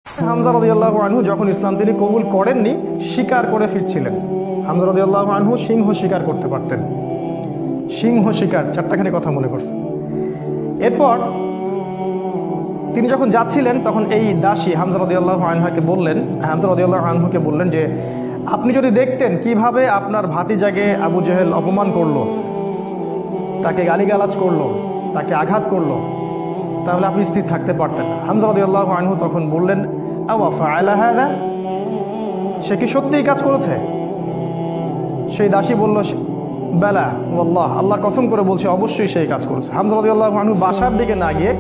হামজা রাদিয়াল্লাহু আনহু যখন ইসলাম তিনি কবুল করেননি, শিকার করে ফিরছিলেন। হামজা রাদিয়াল্লাহু আনহু সিংহ শিকার করতে পারতেন। সিংহ শিকার, চারটাখানি কথা মনে করছে। এরপর তিনি যখন যাচ্ছিলেন তখন এই দাসী হামজা রাদিয়াল্লাহু আনহুকে বললেন যে আপনি যদি দেখতেন কিভাবে আপনার ভাতিজাকে আবু জেহেল অপমান করলো, তাকে গালিগালাজ করলো, তাকে আঘাত করলো, তাহলে আপনি স্থির থাকতে পারতেন না। হামজা রাদিয়াল্লাহু আনহু তখন বললেন, আওয়া ফাআলা হাযা, সে কি সত্যিই কাজ করেছে? সেই দাসী বলল, বেলা ওয়াল্লাহ, আল্লাহর কসম করে বলছে অবশ্যই সেই কাজ করেছে। হামজা রাদিয়াল্লাহু আনহু বাসার দিকে না গিয়ে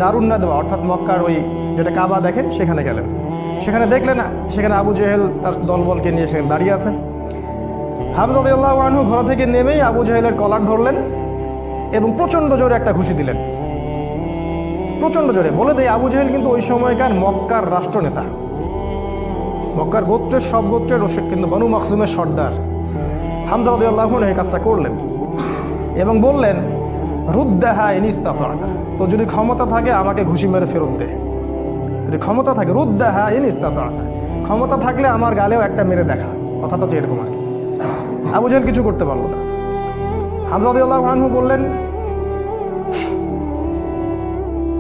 দারুন নাদওয়া অর্থাৎ মক্কার ওই যেটা কাবা দেখেন সেখানে গেলেন। সেখানে দেখলেন সেখানে আবু জেহেল তার দলবলকে নিয়ে সেখানে দাঁড়িয়ে আছে। হামজা রাদিয়াল্লাহু আনহু ঘর থেকে নেমেই আবু জেহেলের কলার ধরলেন এবং প্রচণ্ড জোরে একটা ঘুষি দিলেন, প্রচণ্ড জোরে। বলে দেয় আবু জেহেল কিন্তু ওই সময়কার মক্কার রাষ্ট্রনেতা, মক্কার গোত্রের সব গোত্রের কিন্তু বনু মাখজুমের সর্দার। হামজা রাদিয়াল্লাহু আনহু এই কাজটা করলেন এবং বললেন, রুদ্দাহা ইন ইসতাতা'তা, তো যদি ক্ষমতা থাকে আমাকে ঘুষি মেরে ফেরত দে। যদি ক্ষমতা থাকে, রুদ্দাহা ইন ইসতাতা'তা, ক্ষমতা থাকলে আমার গালেও একটা মেরে দেখা, কথাটা তো এরকম আর কি। আবু জেহেল কিছু করতে পারলো না। হামজা রাদিয়াল্লাহু আনহু বললেন,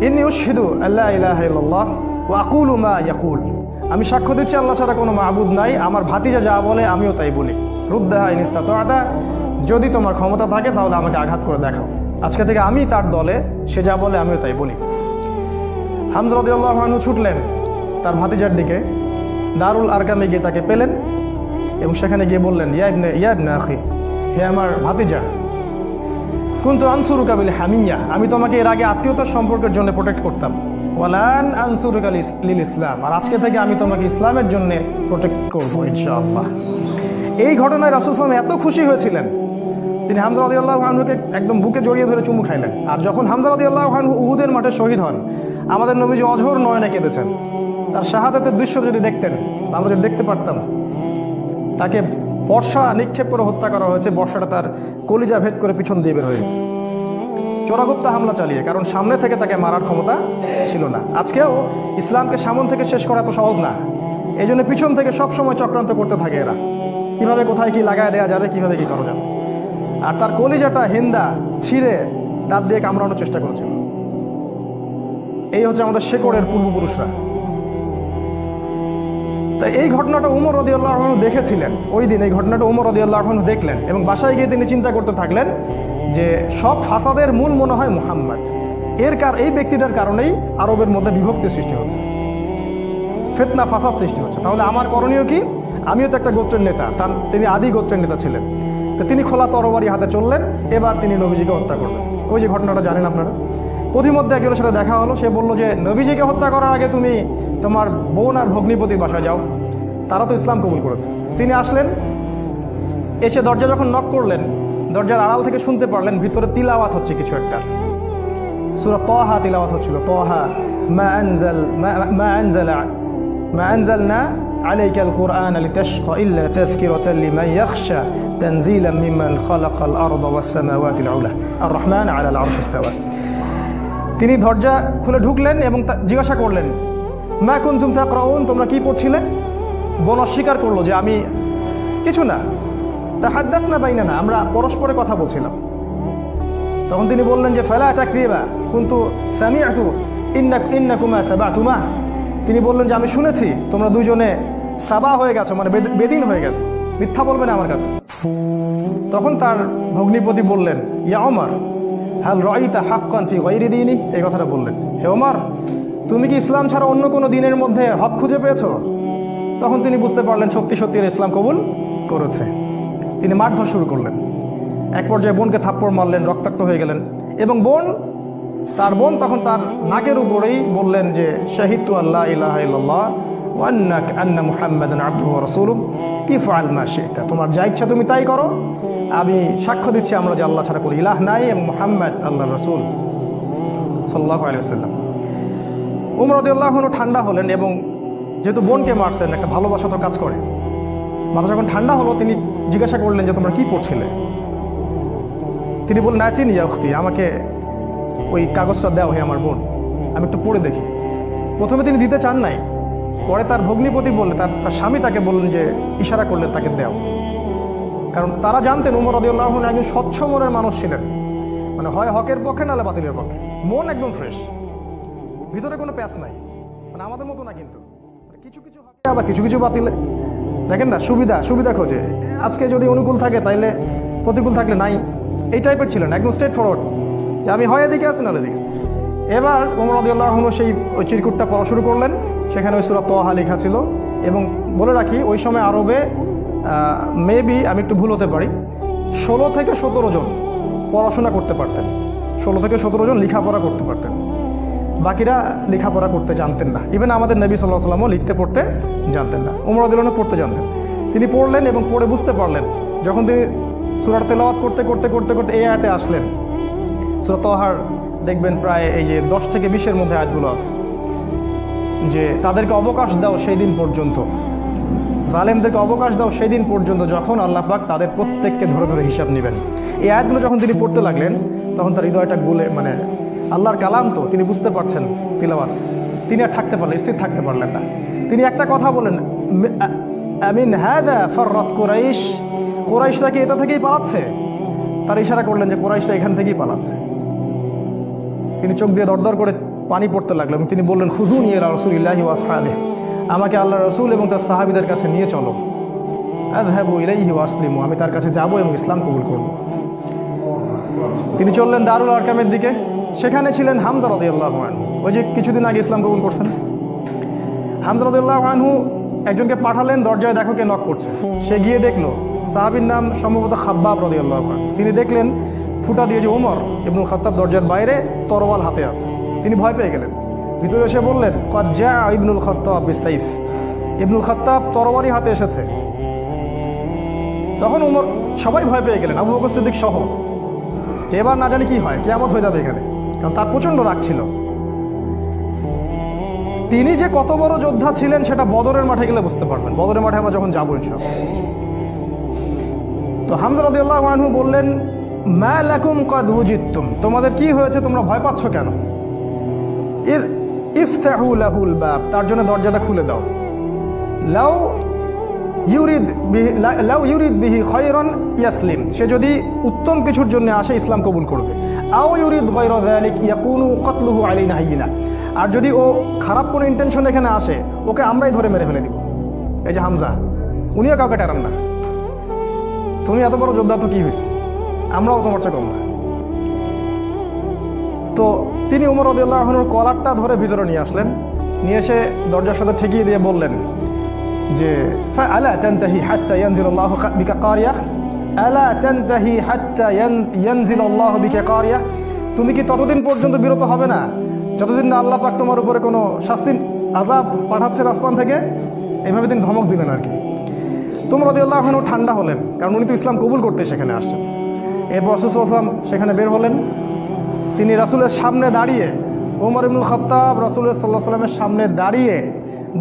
ইন্নী উশহিদু আল্লা ইলাহা ইল্লাল্লাহ ওয়া আকুলু মা ইয়াকুল, আমি সাক্ষ্য দিচ্ছি আল্লাহ ছাড়া কোনো মাবুদ নাই, আমার ভাতিজা যা বলে আমিও তাই বলি। রুদ্দাহা ইন ইসতাতা'তা, যদি তোমার ক্ষমতা থাকে তাহলে আমাকে আঘাত করে দেখাও, আজকে থেকে আমি তার দলে, সে যা বলে আমিও তাই বলি। হামজা রাদিয়াল্লাহু আনহু ছুটলেন তার ভাতিজার দিকে, দারুল আরকামে গিয়ে তাকে পেলেন এবং সেখানে গিয়ে বললেন, ইয়া ইবনে আখি, হে আমার ভাতিজা, কুনতু আনসুরুকা বিল হামিয়া, আমি তোমাকে এর আগে আত্মীয়তার সম্পর্কের জন্য প্রোটেক্ট করতাম, ওয়ালান আনসুরুকা লিল ইসলাম, আর আজকে থেকে আমি তোমাকে ইসলামের জন্য প্রোটেক্ট করবো ইনশাআল্লাহ। এই ঘটনায় রাসূল সাল্লাল্লাহু আলাইহি ওয়াসাল্লাম এত খুশি হয়েছিলেন, তিনি হামজা রাদিয়াল্লাহু আনহুকে একদম বুকে জড়িয়ে ধরে চুমু খাইলেন। আর যখন হামজা রাদিয়াল্লাহু আনহু উহুদের মাঠে শহীদ হন, আমাদের নবীজি অঝোর নয়নে কেঁদেছেন। তার শাহাদাতের দৃশ্য যদি দেখতেন, আমরা যদি দেখতে পারতাম, তাকে বর্ষা নিক্ষেপ করে হত্যা করা হয়েছে, বর্ষাটা তার কলিজা ভেদ করে পিছন দিয়ে বের হয়েছে, চোরাগুপ্তা হামলা চালিয়ে, কারণ সামনে থেকে তাকে মারার ক্ষমতা ছিল না। আজকেও ইসলামকে সামন থেকে শেষ করা এত সহজ না, এই জন্য পিছন থেকে সবসময় চক্রান্ত করতে থাকে এরা, কিভাবে কোথায় কি লাগায় দেওয়া যাবে, কিভাবে কি করা যাবে। আর তার কলিজাটা হিন্দা ছিঁড়ে দাঁত দিয়ে কামড়ানোর চেষ্টা করেছিল। এই হচ্ছে আমাদের শেকড়ের পূর্বপুরুষরা। তাই এই ঘটনাটা উমর রাদিয়াল্লাহু আনহু দেখেছিলেন ওই দিন, এই ঘটনাটা উমর রাদিয়াল্লাহু আনহু দেখলেন এবং বাসায় গিয়ে তিনি চিন্তা করতে থাকলেন যে সব ফাসাদের মূল মনে হয় মুহাম্মদ, এই ব্যক্তিটার কারণেই আরবের মধ্যে বিভক্তি সৃষ্টি হচ্ছে, ফিতনা ফাসাদ সৃষ্টি হচ্ছে। তাহলে আমার করণীয় কি? আমিও তো একটা গোত্রের নেতা, তিনি আদি গোত্রের নেতা ছিলেন, তো তিনি খোলা তরবারি হাতে চললেন, এবার তিনি নবীজিকে হত্যা করলেন। ওই যে ঘটনাটা জানেন আপনারা, পথিমধ্যে একজনের সাথে দেখা হলো, সে বলল যে নবীজিকে হত্যা করার আগে তুমি তোমার বোন আর ভগ্নিপতির বাসায় যাও, তারা তো ইসলাম কবুল করেছে। তিনি আসলেন, এসে দরজা যখন নক করলেন, দরজার আড়াল থেকে শুনতে পারলেন ভিতরে তিলাওয়াত হচ্ছে কিছু একটা, সূরা তাহা তিলাওয়াত হচ্ছিল। তাহা মা আনজালনা আলাইকাল কুরআনা লিতাশকা ইল্লা তাযকিরাতাল লিমান ইয়াখশা তানজিলাম মিম্মান খালাকাল আরদা ওয়াস সামাওয়াতিল উলা আর রহমান আলাল আরশি ইস্তাওয়া। তিনি দরজা খুলে ঢুকলেন এবং জিজ্ঞাসা করলেন, মা কুনতুম তাকরাউন, তোমরা কি পড়ছিলে? বোন অস্বীকার করলো যে আমি কিছু না, তাহাদ্দাসনা বাইনানা, আমরা পরস্পরে কথা বলছিলাম। তখন তিনি বললেন যে ফালা তাকরিবা কুনতু সামিআতু ইন্নাকুমা সাবাতুমা, তিনি বললেন যে আমি শুনেছি তোমরা দুজনে সাবা হয়ে গেছো, মানে বেদিন হয়ে গেছো, মিথ্যা বলবে না আমার কাছে। তখন তার ভগ্নিপতি বললেন, ইয়া ওমর হাল রাইতা হাক্কান ফি গায়রি দীনি, এই কথাটা বললেন, হে ওমর, তুমি কি ইসলাম ছাড়া অন্য কোনো দিনের মধ্যে হক খুঁজে পেয়েছো? তখন তিনি বুঝতে পারলেন সত্যি সত্যি ইসলাম কবুল করেছে। তিনি মারধর শুরু করলেন, এক পর্যায়ে বোনকে থাপ্পড় মারলেন, রক্তাক্ত হয়ে গেলেন। এবং তার বোন তখন তার নাকের উপরেই বললেন যে শাহিদতু আল্লা ইলাহা ইল্লাল্লাহ ওয়া আন্না মুহাম্মাদান আবদুহু ওয়া রাসূলুহু ইফআল মা শি'তা, তোমার যা ইচ্ছা তুমি তাই করো, আমি সাক্ষ্য দিচ্ছি আমরা যে আল্লাহ ছাড়া কোনো ইলাহ নাই এবং মুহাম্মদ আল্লাহর রাসূল সাল্লাল্লাহু আলাইহি ওয়াসাল্লাম। উমর রাদিয়াল্লাহু আনহু ঠান্ডা হলেন এবং যেহেতু বোনকে মারছেন, একটা ভালোবাসা তো কাজ করে, মাথা যখন ঠান্ডা হলো তিনি জিজ্ঞাসা করলেন যে তোমরা কি পড়ছিলে? তিনি বললেন, নাচিন ইয়া উখতি, আমাকে ওই কাগজটা দাও হে আমার বোন, আমি একটু পড়ে দেখি। প্রথমে তিনি দিতে চান নাই, পরে তার ভগ্নিপতি বললেন, তার স্বামী তাকে বললেন যে ইশারা করলেন তাকে দেও, কারণ তারা জানতেন উমর রাদিয়াল্লাহু আনহু একজন স্বচ্ছ মনের মানুষ ছিলেন, মানে হয় হকের পক্ষে নাহলে বাতিলের পক্ষে, মন একদম ফ্রেশ, ভিতরে কোনো প্যাচ নাই, মানে আমাদের মতো না কিন্তু কিছু কিছু হকে আবার কিছু কিছু বাতিলে দেখেন না সুবিধা খোঁজে, আজকে যদি অনুকূল থাকে তাইলে প্রতিকূল থাকলে নাই, এই টাইপের ছিলেন, একদম স্ট্রেট ফরওয়ার্ড যে আমি হয় এদিকে আছি না এদিকে। এবার ওমর রাদিয়াল্লাহু আনহু সেই ওই চিরকুটটা পড়া শুরু করলেন, সেখানে ওই সূরা তাহা লেখা ছিল। এবং বলে রাখি ওই সময় আরবে মেবি আমি একটু ভুল হতে পারি, 16 থেকে 17 জন পড়াশোনা করতে পারতেন, 16 থেকে 17 জন লেখাপড়া করতে পারতেন, বাকিরা লেখাপড়া করতে জানতেন না। ইভেন আমাদের নবী সাল্লাল্লাহু আলাইহি ওয়াসাল্লামও লিখতে পড়তে জানতেন না, ওমর রাদিয়াল্লাহু আনহু পড়তে জানতেন। তিনি পড়লেন এবং পড়ে বুঝতে পারলেন, যখন তিনি সূরার তেলাওয়াত করতে করতে করতে করতে এই আয়াতে আসলেন, সূরা তাহার দেখবেন প্রায় এই যে 10 থেকে 20-এর মধ্যে আয়াতগুলো আছে, যে তাদেরকে অবকাশ দাও সেই দিন পর্যন্ত, জালেমদেরকে অবকাশ দাও সেই দিন পর্যন্ত যখন আল্লাহ পাক তাদের প্রত্যেককে ধরে ধরে হিসাব নেবেন। এই আয়াতগুলো যখন তিনি পড়তে লাগলেন তখন তার হৃদয়টা গলে, মানে আল্লাহর কালাম তো তিনি বুঝতে পারছেন তিলাওয়াত, তিনি আর থাকতে পারলেন, স্থির থাকতে পারলেন না। তিনি একটা কথা বলেন, আমিন হাদা ফাররাত কুরাইশ, কুরাইশরা কি এটা থেকেই পালাচ্ছে? তার ইশারা করলেন যে কুরাইশরা এখান থেকেই পালাচ্ছে। তিনি চোখ দিয়ে দরদর করে পানি পড়তে লাগলেন এবং তিনি বললেন, খুজুনি ইলা রাসূলিল্লাহি ওয়া আসহাবিহি, আমাকে আল্লাহ রসুল এবং তার সাহাবীদের কাছে নিয়ে চলো, আযহাবু ইলাইহি ওয়া আসলিমু, আমি তার কাছে যাব এবং ইসলাম কবুল করব। তিনি চললেন দারুল আরকামের দিকে, সেখানে ছিলেন হামজা রাদিয়াল্লাহু আনহু, ওই যে কিছুদিন আগে ইসলাম কবুল করছেন। হামজা রাদিয়াল্লাহু আনহু একজনকে পাঠালেন, দরজায় দেখো কে নক করছে। সে গিয়ে দেখলো, সাহাবীর নাম সম্ভবত খাব্বাব রাদিয়াল্লাহু আনহু। তিনি দেখলেন ফুটা দিয়ে যে ওমর ইবনুল খাত্তাব দরজার বাইরে তরোয়াল হাতে আছে। তিনি ভয় পেয়ে গেলেন, ভিতরে এসে বললেন, ক্বাদ জাআ ইবনুল খাত্তাব বিসাইফ, ইবনুল খাত্তাব তরবারি হাতে এসেছে। তখন ওমর, সবাই ভয় পেয়ে গেলেন, আবু বকর সিদ্দিক সহ, যে এবার না জানি কি হয়, কিয়ামত হয়ে যাবে এখানে, কারণ তার প্রচণ্ড রাগ ছিল। তিনি যে কত বড় যোদ্ধা ছিলেন সেটা বদরের মাঠে গেলে বুঝতে পারবেন, বদরের মাঠে আমরা যখন যাবো ইনশাআল্লাহ। তো হামজা রাদিয়াল্লাহু আনহু বললেন, মা লাকুম ক্বাদ উজিতুম, তোমাদের কি হয়েছে, তোমরা ভয় পাচ্ছ কেন? ইফতাহু লাহুল বাব, তার জন্য দরজাটা খুলে দাও। লাউ ইউরিদ বিহি খায়রান ইয়াসলিম, সে যদি উত্তম কিছুর জন্য আসে ইসলাম কবুল করবে। আও ইউরিদ গায়রা যালিক ইয়াকুনু কতলুহু আলাইনা হাইয়িনা, আর যদি ও খারাপ কোনো ইন্টেনশন এখানে আসে, ওকে আমরাই ধরে মেরে ফেলে দিব। এই যে হামজা, উনিও কাউকে টেরান না, তুমি এত বড় যোদ্ধা তো কি হয়েছে, আমরাও তোমার চেয়ে কম না। তো তিনি ওমর রাদিয়াল্লাহু আনহুর কলারটা ধরে ভিতরে নিয়ে আসলেন, নিয়ে এসে দরজার সাথে ঠেকিয়ে দিয়ে বললেন যে আলা তানতাহি হাত্তা ইয়ানজিলাল্লাহু বিকা কারিয়া, আলা তানতাহি হাত্তা ইয়ানজিলাল্লাহু বিকা কারিয়া, তুমি কি ততদিন পর্যন্ত বিরত হবে না যতদিন না আল্লাহ পাক তোমার উপরে কোনো শাস্তি আযাব পাঠাচ্ছেন আসমান থেকে? এইভাবে তিনি ধমক দিলেন আর কি। ওমর রাদিয়াল্লাহু আনহু ঠান্ডা হলেন, কারণ উনি তো ইসলাম কবুল করতে সেখানে আসছেন। এরপর রাসূল সাল্লাল্লাহু আলাইহি ওয়াসাল্লাম সেখানে বের হলেন। তিনি রাসূলের সামনে দাঁড়িয়ে, ওমর ইবনুল খাত্তাব রাসূল সাল্লাল্লাহু আলাইহি ওয়াসাল্লামের সামনে দাঁড়িয়ে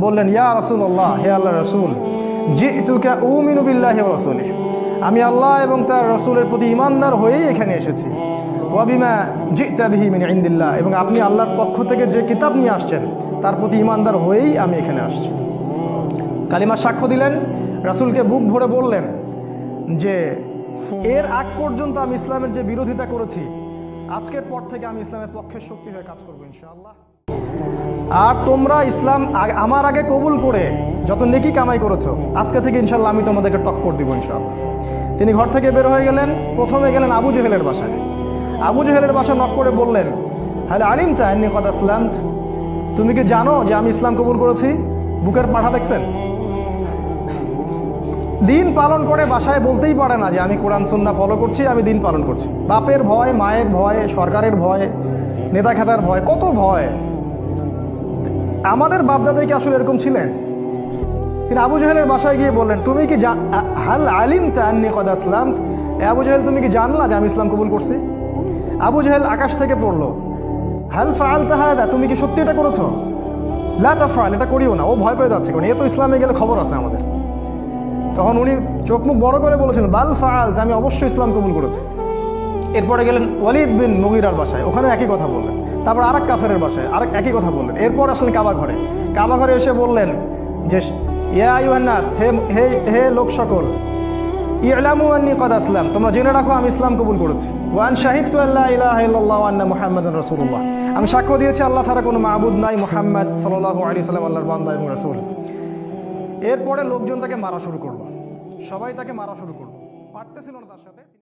বললেন, ইয়া রাসূলুল্লাহ, হে আল্লাহর রাসূল, জিতুকা উমিনু বিল্লাহি ওয়া রাসূলিহি, আমি আল্লাহ এবং তার রাসূলের প্রতি ঈমানদার হয়েই এখানে এসেছি। ওয়া বিমা জিতা বিহি মিন ইনদিল্লাহ, এবং আপনি আল্লাহর পক্ষ থেকে যে কিতাব নিয়ে আসছেন তার প্রতি ঈমানদার হয়েই আমি এখানে আসছি। কালিমা সাক্ষ্য দিলেন, রাসূলকে বুক ভরে বললেন যে এর আগ পর্যন্ত আমি ইসলামের যে বিরোধিতা করেছি, আজকের পর থেকে আমি ইসলামের পক্ষে শক্তি হয়ে কাজ করবো ইনশাআল্লাহ। আর তোমরা ইসলাম আমার আগে কবুল করে যত নেকি কামাই করেছো, আজকে থেকে ইনশাআল্লাহ আমি তোমাদেরকে টক্কর দিব ইনশাআল্লাহ। তিনি ঘর থেকে বের হয়ে গেলেন, প্রথমে গেলেন আবু জেহেলের বাসায়। আবু জেহেলের বাসায় নক করে বললেন, হাল আলিমতা আন্নী ক্বাদ আসলামতু, তুমি কি জানো যে আমি ইসলাম কবুল করেছি? বুকের পাঠা দেখছেন, দিন পালন করে বাসায় বলতেই পারে না যে আমি কোরআন সুন্নাহ ফলো করছি, আমি দিন পালন করছি। বাপের ভয়, মায়ের ভয়, সরকারের ভয়, নেতা খেতার ভয়, কত ভয়। আমাদের বাপদাদাই কি আসলে এরকম ছিলেন? তিনি আবু জেহেলের বাসায় গিয়ে বললেন, তুমি কি হাল আলিমতা আন্নী ক্বাদ আসলামতু, আবু জেহেল তুমি কি জানলা যে আমি ইসলাম কবুল করছি? আবু জেহেল আকাশ থেকে পড়লো, হাল ফাআলতা হাদা, তুমি কি সত্যি এটা করেছো? লা তাফআল, এটা করিও না। ও ভয় পেয়ে যাচ্ছে, কারণ এ তো ইসলামে গেলে খবর আছে আমাদের। তখন উনি চোখ মুখ বড় করে বলেছিলেন, বাল ফাআলতু, আমি অবশ্যই ইসলাম কবুল করেছি। এরপরে গেলেন ওয়ালিদ বিন মুগীরার বাসায়, ওখানে একই কথা বললেন। তারপর আরেক কাফেরের বাসায় আরেক একই কথা বললেন। এরপর আসলে কাবা ঘরে এসে বললেন যে ইয়া আইয়ুহান নাস, হে হে হে লোক সকল, ইলামু আন্নী কদ আসলাম, তোমরা জেনে রাখো আমি ইসলাম কবুল করেছি। ওয়া আন শাহিদতু আল্লা ইলাহা ইল্লাল্লাহ ওয়া আন্না মুহাম্মাদুর রাসূলুল্লাহ, আমি সাক্ষ্য দিয়েছি আল্লাহ ছাড়া কোনো মাবুদ নাই, মুহাম্মদ সাল্লাল্লাহু আলাইহি ওয়াসাল্লাম আল্লাহর বান্দা এবং রাসূল। এরপরে লোকজন তাকে মারা শুরু করলো, সবাই তাকে মারা শুরু করলো, পারতেছিল না তার সাথে।